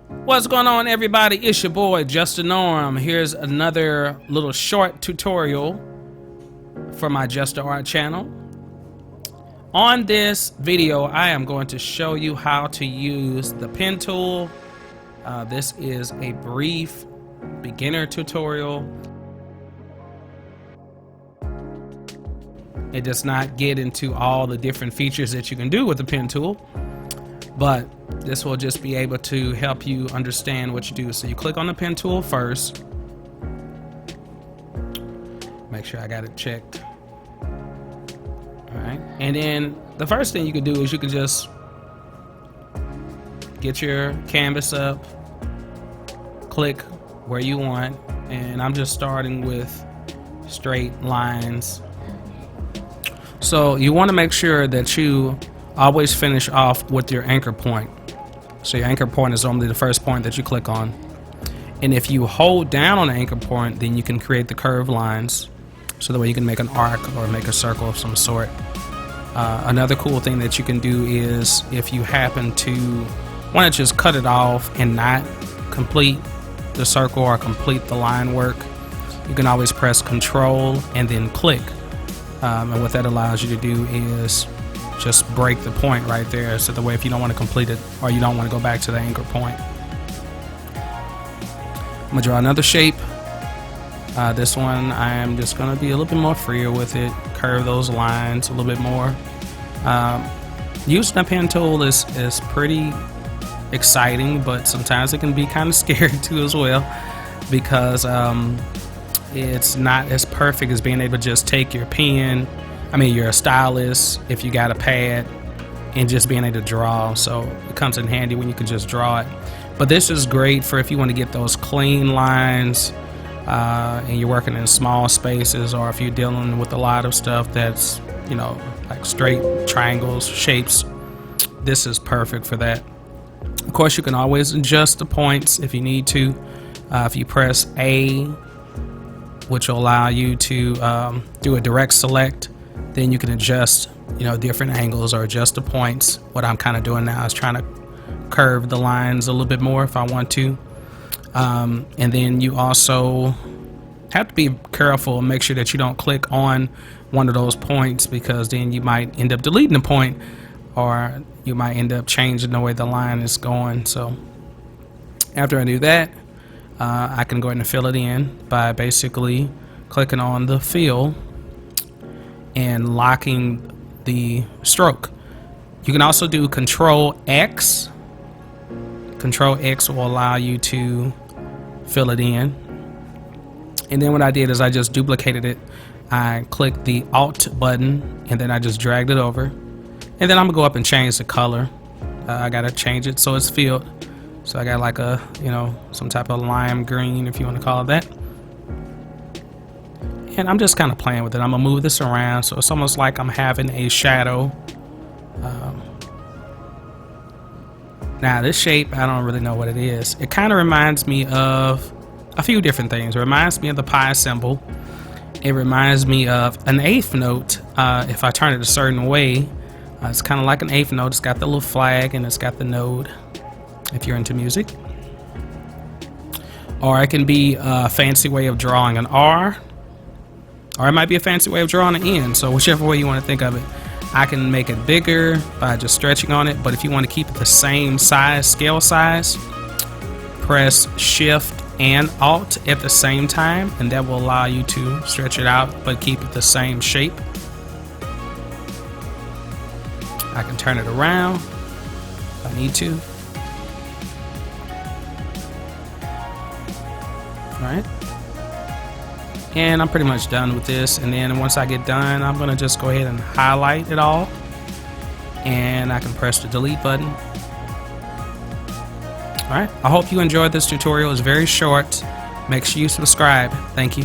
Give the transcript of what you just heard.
What's going on, everybody? It's your boy Justin Norm. Here's another little short tutorial for my Just Art channel. On this video, I am going to show you how to use the pen tool. This is a brief beginner tutorial. It does not get into all the different features that you can do with the pen tool, but this will just be able to help you understand what you do. So you click on the pen tool first. Make sure I got it checked. All right, and then the first thing you can do is you can just get your canvas up, click where you want, and I'm just starting with straight lines. So you want to make sure that you always finish off with your anchor point. So your anchor point is normally the first point that you click on. And if you hold down on the anchor point, then you can create the curved lines. So that way you can make an arc or make a circle of some sort. Another cool thing that you can do is if you happen to want to just cut it off and not complete the circle or complete the line work, you can always press Control and then click. And what that allows you to do is just break the point right there, so the way if you don't want to complete it or you don't want to go back to the anchor point. I'm gonna draw another shape. This one I am just gonna be a little bit more freer with it, curve those lines a little bit more. Using the pen tool is pretty exciting, but sometimes it can be kind of scary too as well, because it's not as perfect as being able to just take your pen. I mean, you're a stylist if you got a pad, and just being able to draw. So it comes in handy when you can just draw it. But this is great for if you want to get those clean lines and you're working in small spaces, or if you're dealing with a lot of stuff that's, you know, like straight triangles, shapes. This is perfect for that. Of course, you can always adjust the points if you need to. If you press A, which will allow you to do a direct select, then you can adjust, you know, different angles or adjust the points. What I'm kind of doing now is trying to curve the lines a little bit more if I want to. And then you also have to be careful and make sure that you don't click on one of those points, because then you might end up deleting the point, or you might end up changing the way the line is going. So after I do that, I can go ahead and fill it in by basically clicking on the fill and locking the stroke. You can also do Control X. Control X will allow you to fill it in. And then what I did is I just duplicated it. I clicked the Alt button and then I just dragged it over. And then I'm gonna go up and change the color. I gotta change it so it's filled. So I got like a, you know, some type of lime green, if you want to call it that. And I'm just kind of playing with it. I'm gonna move this around so it's almost like I'm having a shadow. Now this shape, I don't really know what it is. It kind of reminds me of a few different things. It reminds me of the pi symbol. It reminds me of an eighth note. If I turn it a certain way, it's kind of like an eighth note. It's got the little flag and it's got the node, if you're into music. Or it can be a fancy way of drawing an R, or it might be a fancy way of drawing an N. So whichever way you want to think of it. I can make it bigger by just stretching on it, but if you want to keep it the same size, scale size, press Shift and Alt at the same time, and that will allow you to stretch it out but keep it the same shape. I can turn it around if I need to. Alright, and I'm pretty much done with this. And then once I get done, I'm gonna just go ahead and highlight it all, and I can press the delete button. Alright, I hope you enjoyed this tutorial. It's very short. Make sure you subscribe. Thank you.